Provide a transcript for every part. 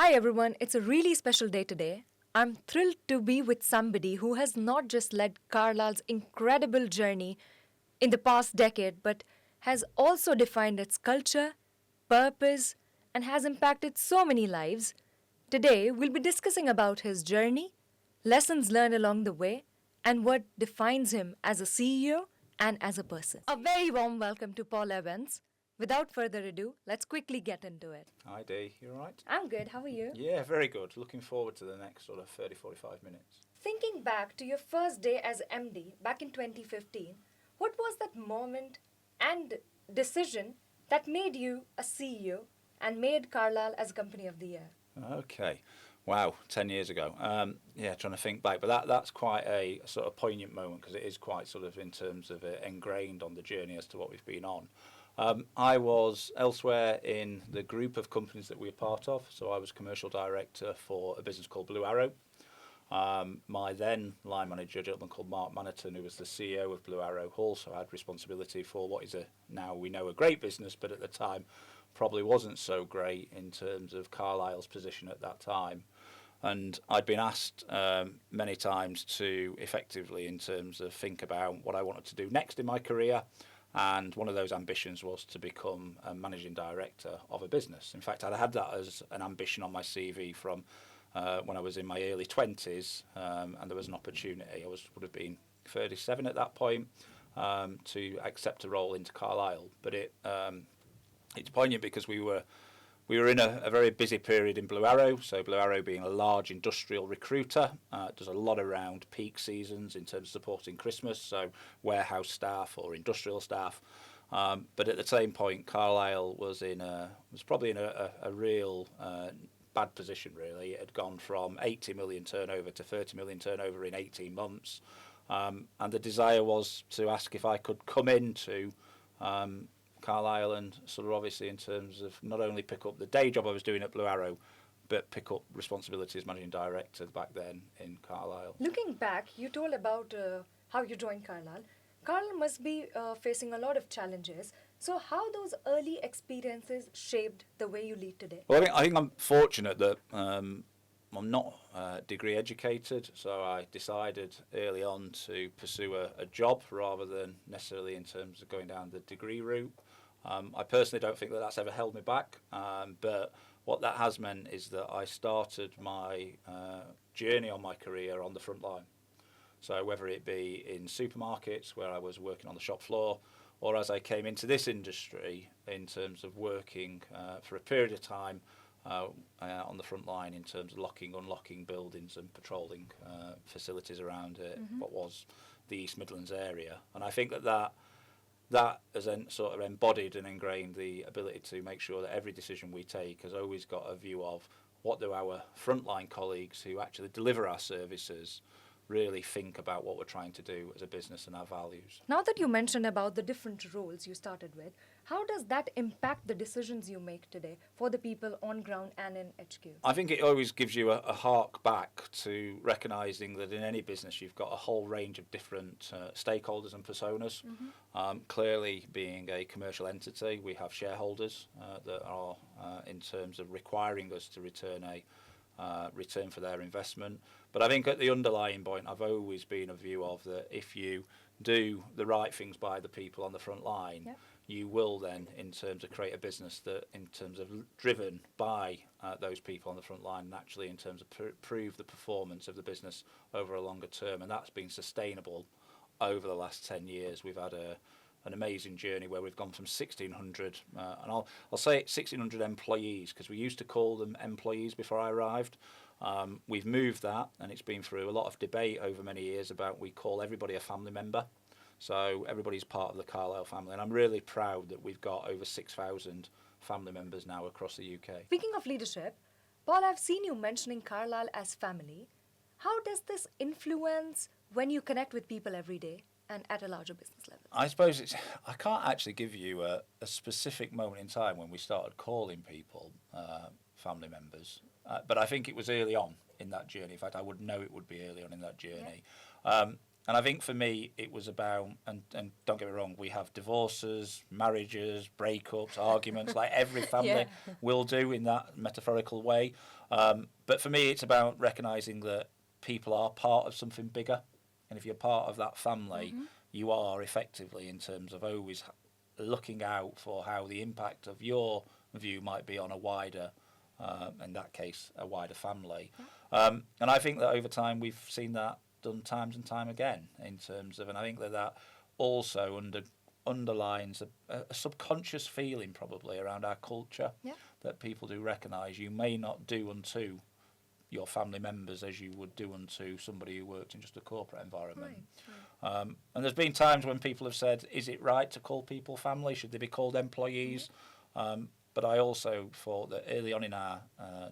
Hi everyone, it's a really special day today. I'm thrilled to be with somebody who has not just led Carlisle's incredible journey in the past decade, but has also defined its culture, purpose, and has impacted so many lives. Today, we'll be discussing about his journey, lessons learned along the way, and what defines him as a CEO and as a person. A very warm welcome to Paul Evans. Without further ado, let's quickly get into it. Hi Dee, you alright? I'm good, how are you? Yeah, very good. Looking forward to the next sort of 30-45 minutes. Thinking back to your first day as MD back in 2015, what was that moment and decision that made you a CEO and made Carlisle as a Company of the Year? Okay. Wow, 10 years ago. Trying to think back, but that's quite a sort of poignant moment because it is quite sort of in terms of ingrained on the journey as to what we've been on. I was elsewhere in the group of companies that we were part of, so I was commercial director for a business called Blue Arrow. My then line manager, a gentleman called Mark Maniton, who was the CEO of Blue Arrow, also had responsibility for what is now we know a great business, but at the time probably wasn't so great in terms of Carlisle's position at that time. And I'd been asked many times to effectively, in terms of think about what I wanted to do next in my career. And one of those ambitions was to become a managing director of a business. In fact, I'd had that as an ambition on my CV from when I was in my early 20s, and there was an opportunity. I would have been 37 at that point to accept a role into Carlisle. But it's poignant because we were in a very busy period in Blue Arrow. So Blue Arrow being a large industrial recruiter, does a lot around peak seasons in terms of supporting Christmas, so warehouse staff or industrial staff. But at the same point, Carlisle was probably in a real bad position, really. It had gone from 80 million turnover to 30 million turnover in 18 months. And the desire was to ask if I could come into Carlisle and sort of obviously in terms of not only pick up the day job I was doing at Blue Arrow, but pick up responsibility as managing director back then in Carlisle. Looking back, you told about how you joined Carlisle. Carlisle must be facing a lot of challenges. So how those early experiences shaped the way you lead today? Well, I think I'm fortunate that I'm not degree educated, so I decided early on to pursue a job rather than necessarily in terms of going down the degree route. I personally don't think that that's ever held me back, but what that has meant is that I started my journey on my career on the front line. So whether it be in supermarkets where I was working on the shop floor, or as I came into this industry in terms of working for a period of time on the front line in terms of locking, unlocking buildings and patrolling facilities around what was the East Midlands area. And I think that has then sort of embodied and ingrained the ability to make sure that every decision we take has always got a view of what do our frontline colleagues who actually deliver our services really think about what we're trying to do as a business and our values. Now that you mentioned about the different roles you started with, how does that impact the decisions you make today for the people on ground and in HQ? I think it always gives you a hark back to recognising that in any business you've got a whole range of different stakeholders and personas. Clearly, being a commercial entity, we have shareholders that are in terms of requiring us to return return for their investment. But I think at the underlying point, I've always been of view of that if you do the right things by the people on the front line, you will then, in terms of create a business that, in terms of driven by those people on the front line, and actually in terms of prove the performance of the business over a longer term, and that's been sustainable over the last 10 years. We've had an amazing journey where we've gone from 1,600, and I'll say 1,600 employees because we used to call them employees before I arrived. We've moved that, and it's been through a lot of debate over many years about we call everybody a family member. So everybody's part of the Carlisle family, and I'm really proud that we've got over 6,000 family members now across the UK. Speaking of leadership, Paul, I've seen you mentioning Carlisle as family. How does this influence when you connect with people every day and at a larger business level? I suppose I can't actually give you a specific moment in time when we started calling people family members, but I think it was early on in that journey. In fact, I would know it would be early on in that journey. And I think for me, it was about, and don't get me wrong, we have divorces, marriages, breakups, arguments, like every family Yeah. will do in that metaphorical way. But for me, it's about recognizing that people are part of something bigger. And if you're part of that family, Mm-hmm. you are effectively, in terms of always looking out for how the impact of your view might be on a wider, in that case, a wider family. Yeah. And I think that over time we've seen that done times and time again in terms of, and I think that that also underlines a subconscious feeling probably around our culture Yeah. that people do recognise you may not do unto your family members as you would do unto somebody who worked in just a corporate environment. Right. And there's been times when people have said, is it right to call people family? Should they be called employees? But I also thought that early on in our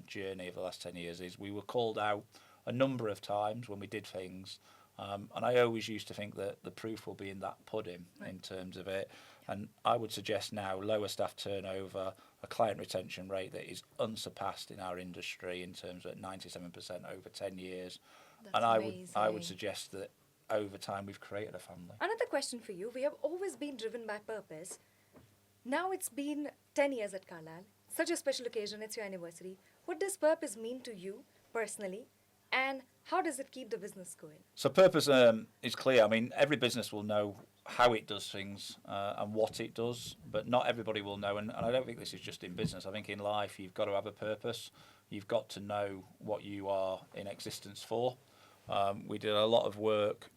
journey of the last 10 years is we were called out a number of times when we did things. And I always used to think that the proof will be in that pudding in terms of it. And I would suggest now lower staff turnover, a client retention rate that is unsurpassed in our industry in terms of 97% over 10 years. That's And I would amazing. suggest that over time we've created a family. Another question for you. We have always been driven by purpose. Now it's been 10 years at Carlisle. Such a special occasion, it's your anniversary. What does purpose mean to you personally? And how does it keep the business going? So purpose is clear. I mean, every business will know how it does things and what it does, but not everybody will know. And I don't think this is just in business. I think in life you've got to have a purpose. You've got to know what you are in existence for. We did a lot of work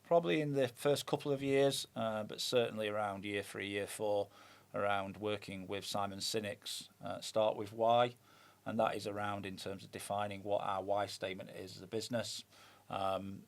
probably in the first couple of years, but certainly around year 3, year 4, around working with Simon Sinek's Start With Why. And that is around in terms of defining what our why statement is as a business.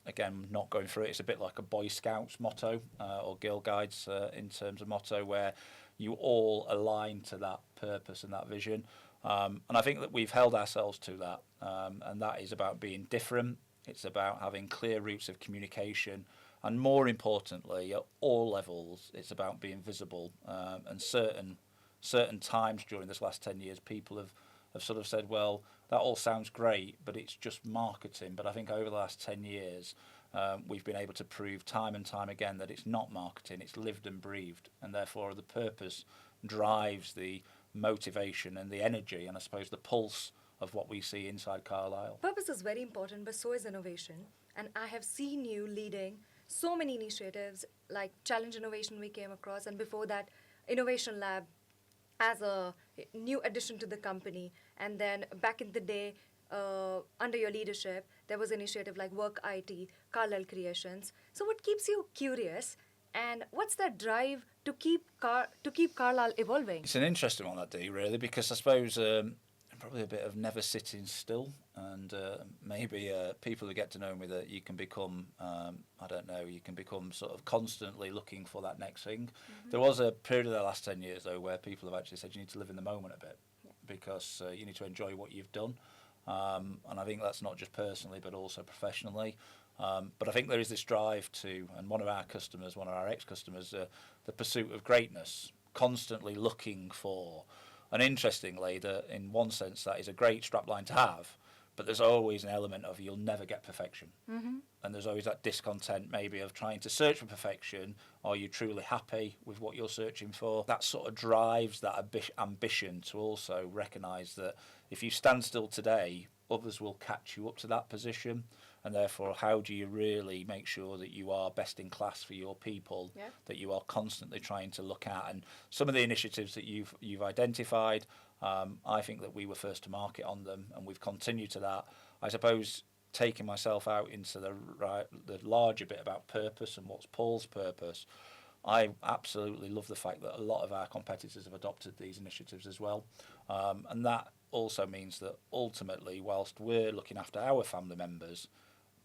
Again, not going through it, it's a bit like a Boy Scouts motto or Girl Guides in terms of motto where you all align to that purpose and that vision. And I think that we've held ourselves to that. And that is about being different. It's about having clear routes of communication. And more importantly, at all levels, it's about being visible. And certain times during this last 10 years, people have sort of said, well, that all sounds great, but it's just marketing. But I think over the last 10 years, we've been able to prove time and time again that it's not marketing, it's lived and breathed. And therefore, the purpose drives the motivation and the energy and I suppose the pulse of what we see inside Carlisle. Purpose is very important, but so is innovation. And I have seen you leading so many initiatives like Challenge Innovation we came across, and before that, Innovation Lab as a new addition to the company. And then back in the day, under your leadership, there was an initiative like Work IT, Carlisle Creations. So what keeps you curious, and what's that drive to keep Carlisle evolving? It's an interesting one, that Dee, really, because I suppose probably a bit of never sitting still, and maybe people who get to know me that you can become, I don't know, you can become sort of constantly looking for that next thing. Mm-hmm. There was a period of the last 10 years, though, where people have actually said you need to live in the moment a bit because you need to enjoy what you've done. And I think that's not just personally, but also professionally. But I think there is this drive to, and one of our customers, one of our ex-customers, the pursuit of greatness, constantly looking for. And interestingly, that in one sense that is a great strapline to have, but there's always an element of you'll never get perfection. Mm-hmm. And there's always that discontent maybe of trying to search for perfection. Are you truly happy with what you're searching for? That sort of drives that ambition to also recognise that if you stand still today, others will catch you up to that position. And therefore, how do you really make sure that you are best in class for your people, that you are constantly trying to look at? And some of the initiatives that you've identified, I think that we were first to market on them, and we've continued to that. I suppose taking myself out into the larger bit about purpose and what's Paul's purpose, I absolutely love the fact that a lot of our competitors have adopted these initiatives as well. And that also means that ultimately, whilst we're looking after our family members,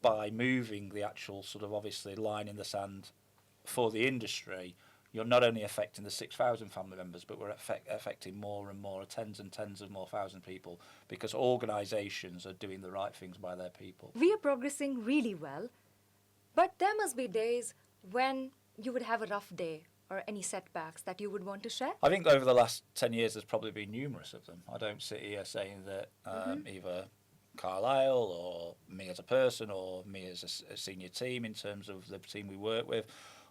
by moving the actual sort of obviously line in the sand for the industry, you're not only affecting the 6,000 family members, but we're affecting more and more, tens and tens of more thousand people, because organisations are doing the right things by their people. We are progressing really well, but there must be days when you would have a rough day or any setbacks that you would want to share? I think over the last 10 years, there's probably been numerous of them. I don't sit here saying that either Carlisle or me as a person or me as a senior team in terms of the team we work with,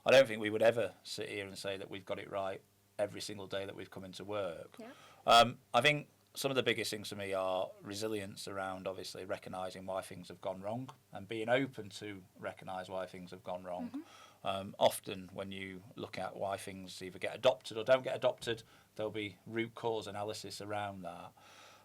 I don't think we would ever sit here and say that we've got it right every single day that we've come into work. Yeah. I think some of the biggest things for me are resilience around obviously recognising why things have gone wrong and being open to recognise why things have gone wrong. Often when you look at why things either get adopted or don't get adopted, there'll be root cause analysis around that.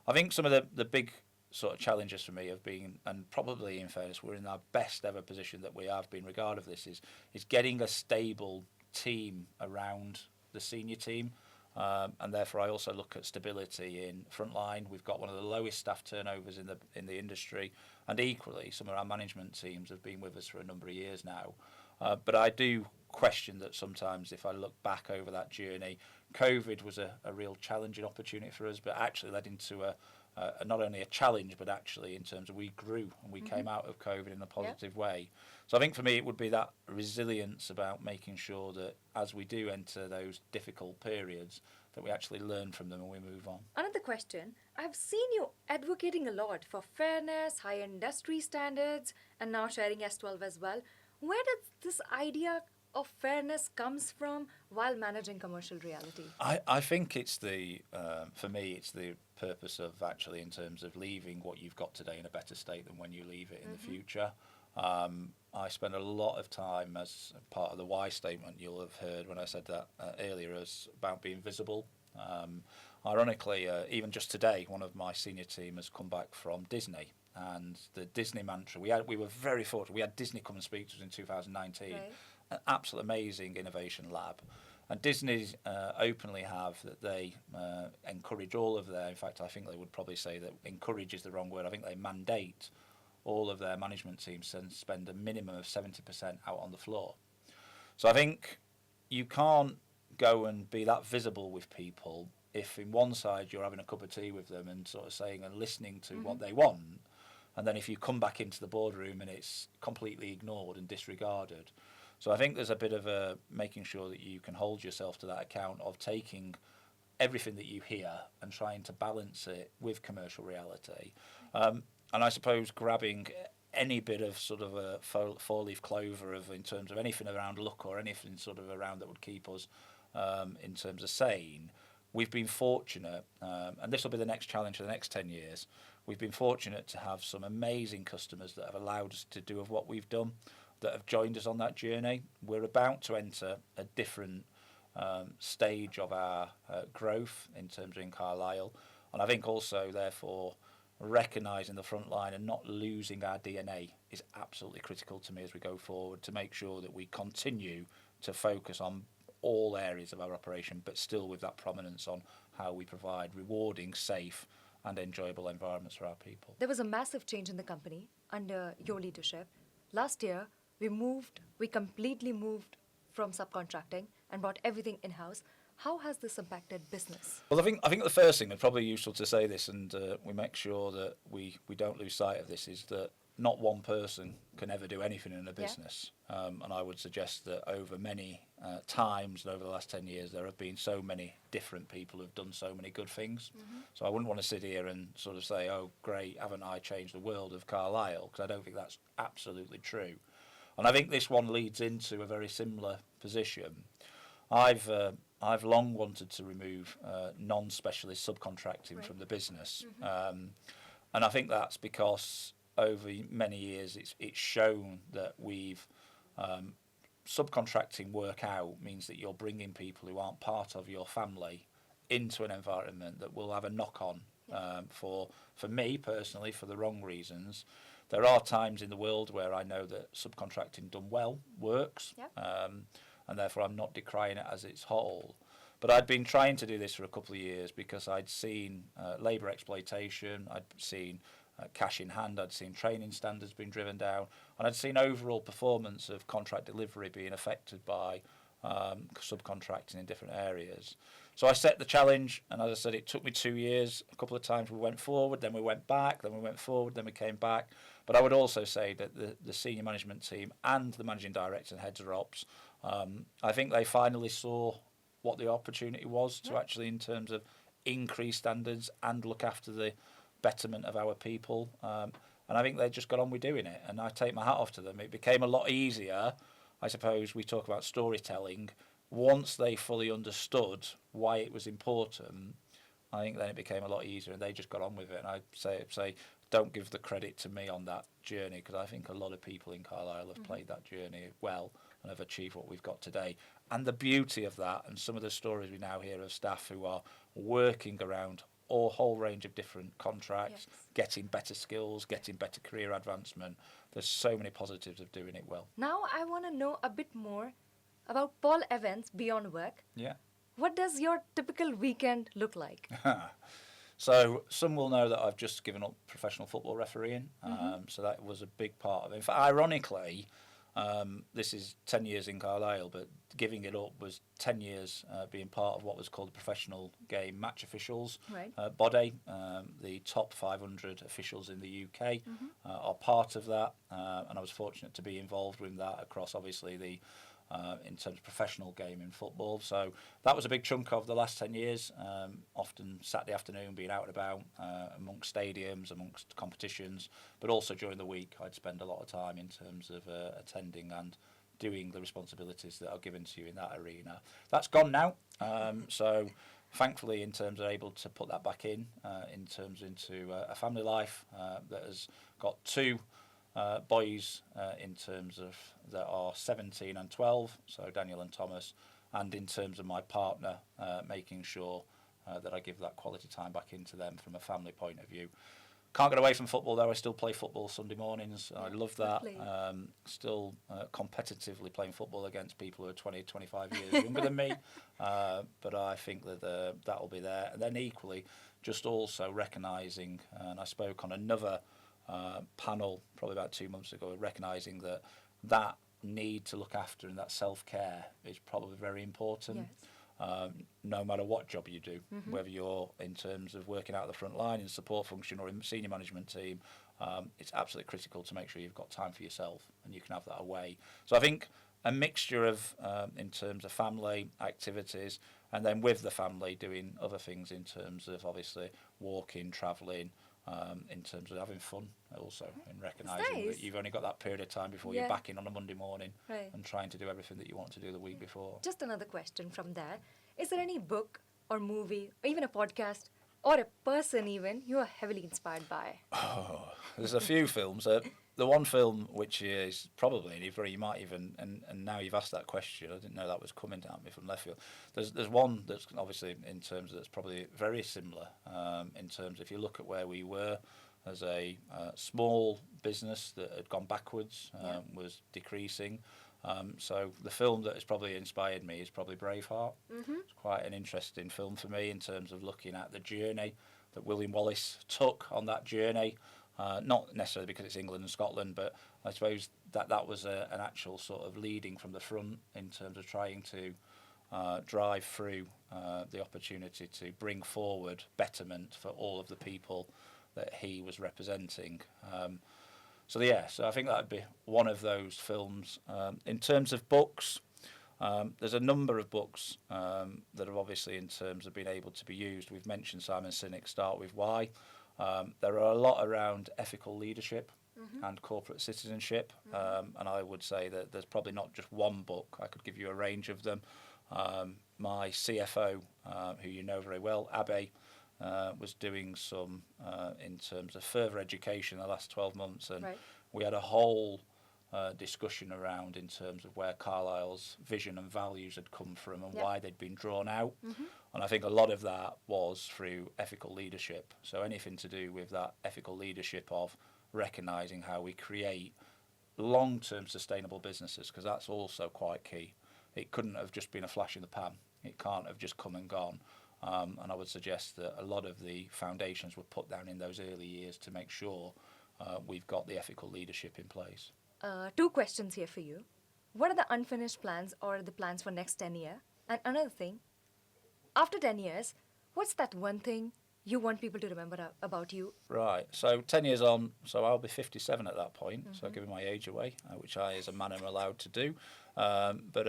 I think some of the big sort of challenges for me have been, and probably in fairness, we're in our best ever position that we have been regard of this, is getting a stable team around the senior team. And therefore, I also look at stability in frontline. We've got one of the lowest staff turnovers in the industry, and equally, some of our management teams have been with us for a number of years now. But I do question that sometimes, if I look back over that journey, COVID was a real challenging opportunity for us, but actually led into not only a challenge, but actually in terms of we grew and we came out of COVID in a positive way. So I think for me it would be that resilience about making sure that as we do enter those difficult periods, that we actually learn from them and we move on. Another question. I've seen you advocating a lot for fairness, high industry standards, and now sharing S12 as well. Where does this idea of fairness comes from while managing commercial reality? I think it's for me, it's the purpose of actually in terms of leaving what you've got today in a better state than when you leave it in the future. I spend a lot of time as part of the why statement you'll have heard when I said that earlier as about being visible. Ironically, even just today, one of my senior team has come back from Disney. And the Disney mantra, we were very fortunate. We had Disney come and speak to us in 2019. Right. An absolute amazing innovation lab. And Disney openly have that they encourage all of their, in fact, I think they would probably say that encourage is the wrong word. I think they mandate all of their management teams to spend a minimum of 70% out on the floor. So I think you can't go and be that visible with people if in one side you're having a cup of tea with them and sort of saying and listening to what they want, and then if you come back into the boardroom and it's completely ignored and disregarded. So I think there's a bit of a making sure that you can hold yourself to that account of taking everything that you hear and trying to balance it with commercial reality. And I suppose grabbing any bit of sort of a four-leaf clover of in terms of anything around luck or anything sort of around that would keep us in terms of sane. We've been fortunate, and this will be the next challenge for the next 10 years, we've been fortunate to have some amazing customers that have allowed us to do of what we've done, that have joined us on that journey. We're about to enter a different stage of our growth in terms of in Carlisle, and I think also therefore recognising the front line and not losing our DNA is absolutely critical to me as we go forward, to make sure that we continue to focus on all areas of our operation, but still with that prominence on how we provide rewarding, safe and enjoyable environments for our people. There was a massive change in the company under your leadership. Last year, we completely moved from subcontracting and brought everything in-house. How has this impacted business? Well, I think the first thing, and probably useful to say this, and we make sure that we don't lose sight of this, is that not one person can ever do anything in a business. And I would suggest that over many times and over the last 10 years, there have been so many different people who've done so many good things. So I wouldn't want to sit here and sort of say, oh, great, haven't I changed the world of Carlisle? Because I don't think that's absolutely true. And I think this one leads into a very similar position. I've long wanted to remove non-specialist subcontracting from the business. And I think that's because over many years it's shown that we've subcontracting work out means that you're bringing people who aren't part of your family into an environment that will have a knock-on for me personally, for the wrong reasons. There are times in the world where I know that subcontracting done well works, and therefore I'm not decrying it as its whole. But I'd been trying to do this for a couple of years because I'd seen labour exploitation, I'd seen cash in hand, I'd seen training standards being driven down, and I'd seen overall performance of contract delivery being affected by subcontracting in different areas. So I set the challenge, and as I said, it took me 2 years. A couple of times we went forward, then we went back, then we went forward, then we came back. But I would also say that the senior management team and the managing director and heads of ops, I think they finally saw what the opportunity was to actually, in terms of increase standards and look after the betterment of our people. And I think they just got on with doing it. And I take my hat off to them. It became a lot easier, I suppose. We talk about storytelling. Once they fully understood why it was important, I think then it became a lot easier, and they just got on with it. And I say, don't give the credit to me on that journey, because I think a lot of people in Carlisle have played that journey well and have achieved what we've got today. And the beauty of that, and some of the stories we now hear of staff who are working around a whole range of different contracts, getting better skills, getting better career advancement. There's so many positives of doing it well. Now I want to know a bit more about Paul Evans beyond work. Yeah. What does your typical weekend look like? So some will know that I've just given up professional football refereeing. So that was a big part of it. In fact, ironically, this is 10 years in Carlisle, but giving it up was 10 years being part of what was called the Professional Game Match Officials body. The top 500 officials in the UK are part of that, and I was fortunate to be involved with that across, obviously, the in terms of professional game in football. So that was a big chunk of the last 10 years, often Saturday afternoon being out and about amongst stadiums, amongst competitions, but also during the week I'd spend a lot of time in terms of attending and doing the responsibilities that are given to you in that arena. That's gone now. So thankfully, in terms of able to put that back in terms into a family life that has got two boys in terms of that are 17 and 12, so Daniel and Thomas, and in terms of my partner, making sure that I give that quality time back into them from a family point of view. Can't get away from football though. I still play football Sunday mornings. I love that. Still competitively playing football against people who are 20, 25 years younger than me. But I think that that'll be there. And then equally, just also recognising, and I spoke on another panel probably about 2 months ago, recognising that need to look after and that self-care is probably very important. No matter what job you do, whether you're in terms of working out the front line in support function or in senior management team, it's absolutely critical to make sure you've got time for yourself and you can have that away. So I think a mixture of in terms of family activities, and then with the family doing other things in terms of obviously walking, travelling, in terms of having fun also, and recognising that you've only got that period of time before you're back in on a Monday morning and trying to do everything that you want to do the week before. Just another question from that. Is there any book or movie or even a podcast or a person even you are heavily inspired by? Oh, there's a few films. The one film which is probably, you might even, and now you've asked that question, I didn't know that was coming down me from left field. There's one that's obviously in terms of that's probably very similar in terms if you look at where we were as a small business that had gone backwards, was decreasing. So the film that has probably inspired me is probably Braveheart. It's quite an interesting film for me in terms of looking at the journey that William Wallace took on that journey. Not necessarily because it's England and Scotland, but I suppose that was an actual sort of leading from the front in terms of trying to drive through the opportunity to bring forward betterment for all of the people that he was representing. So I think that would be one of those films. In terms of books, there's a number of books that are obviously in terms of being able to be used. We've mentioned Simon Sinek's Start With Why. There are a lot around ethical leadership and corporate citizenship, and I would say that there's probably not just one book. I could give you a range of them. My CFO, who you know very well, Abe, was doing some in terms of further education in the last 12 months, and we had a whole discussion around in terms of where Carlisle's vision and values had come from and why they'd been drawn out. And I think a lot of that was through ethical leadership. So anything to do with that ethical leadership of recognising how we create long-term sustainable businesses, because that's also quite key. It couldn't have just been a flash in the pan. It can't have just come and gone. And I would suggest that a lot of the foundations were put down in those early years to make sure we've got the ethical leadership in place. 2 questions here for you. What are the unfinished plans or the plans for next 10 years? And another thing, after 10 years, what's that one thing you want people to remember about you? Right. So 10 years on, so I'll be 57 at that point, so giving my age away, which I, as a man, am allowed to do. But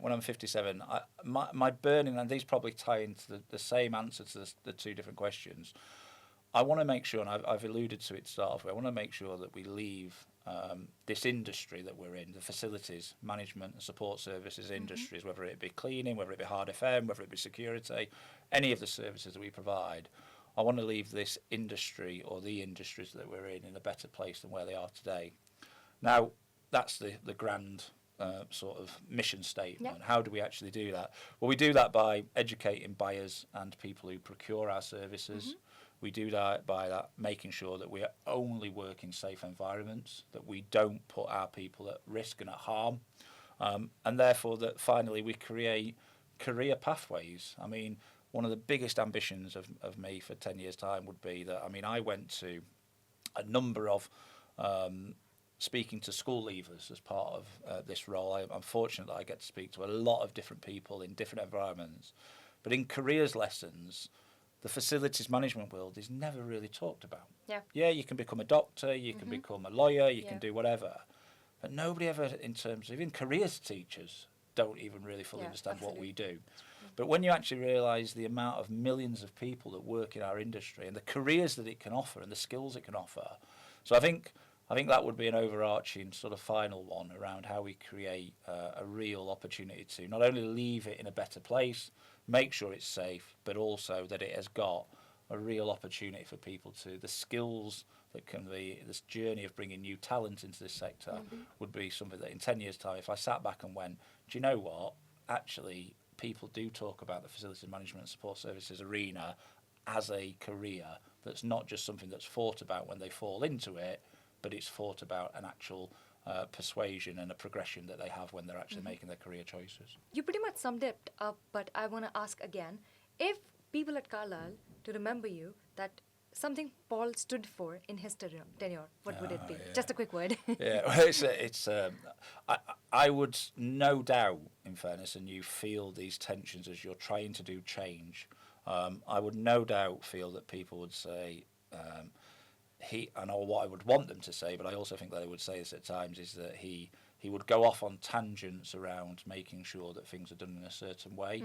when I'm 57, my burning, and these probably tie into the same answer to the 2 different questions, I want to make sure, and I've alluded to it to start off with, I want to make sure that we leave this industry that we're in, the facilities management and support services industries, whether it be cleaning, whether it be hard FM, whether it be security, any of the services that we provide. I want to leave this industry or the industries that we're in a better place than where they are today. Now, that's the grand sort of mission statement. How do we actually do that? Well, we do that by educating buyers and people who procure our services. We do that by making sure that we are only work in safe environments, that we don't put our people at risk and at harm, and therefore that finally we create career pathways. I mean, one of the biggest ambitions of me for 10 years' time would be that, I mean, I went to a number of speaking to school leavers as part of this role. I'm fortunate that I get to speak to a lot of different people in different environments. But in careers lessons, the facilities management world is never really talked about. Yeah, you can become a doctor, you can become a lawyer, you can do whatever. But nobody ever, in terms of even careers teachers, don't even really fully understand what we do. But when you actually realise the amount of millions of people that work in our industry and the careers that it can offer and the skills it can offer. So I think that would be an overarching sort of final one around how we create a real opportunity to not only leave it in a better place, make sure it's safe, but also that it has got a real opportunity for people to, the skills that can be, this journey of bringing new talent into this sector would be something that in 10 years' time, if I sat back and went, do you know what, actually people do talk about the facilities management and support services arena as a career that's not just something that's thought about when they fall into it, but it's thought about an actual persuasion and a progression that they have when they're actually making their career choices. You pretty much summed it up, but I want to ask again, if people at Carlisle to remember you, that something Paul stood for in his tenure, what would it be? Just a quick word. I would no doubt, in fairness, and you feel these tensions as you're trying to do change, I would no doubt feel that people would say, I know what I would want them to say, but I also think that they would say this at times, is that he would go off on tangents around making sure that things are done in a certain way.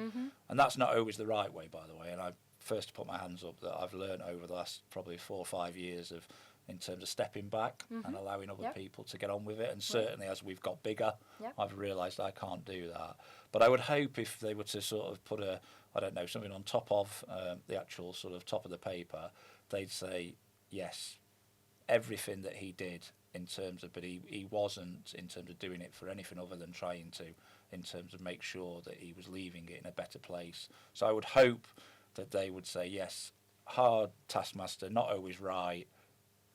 And that's not always the right way, by the way. And I first put my hands up that I've learned over the last probably 4 or 5 years of, in terms of stepping back and allowing other people to get on with it. And certainly as we've got bigger, I've realised I can't do that. But I would hope if they were to sort of put something on top of the actual sort of top of the paper, they'd say, yes, everything that he did in terms of, but he wasn't in terms of doing it for anything other than trying to, in terms of make sure that he was leaving it in a better place. So I would hope that they would say, yes, hard taskmaster, not always right,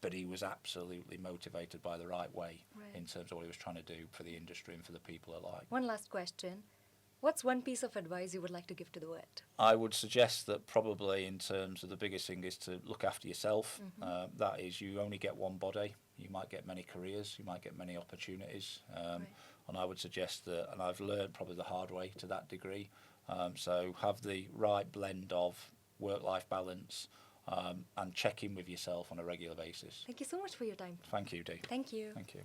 but he was absolutely motivated by the right way in terms of what he was trying to do for the industry and for the people alike. One last question. What's one piece of advice you would like to give to the world? I would suggest that probably in terms of the biggest thing is to look after yourself. That is, you only get one body. You might get many careers, you might get many opportunities. And I would suggest that, and I've learned probably the hard way to that degree, so have the right blend of work-life balance and check in with yourself on a regular basis. Thank you so much for your time. Thank you, Dee. Thank you. Thank you.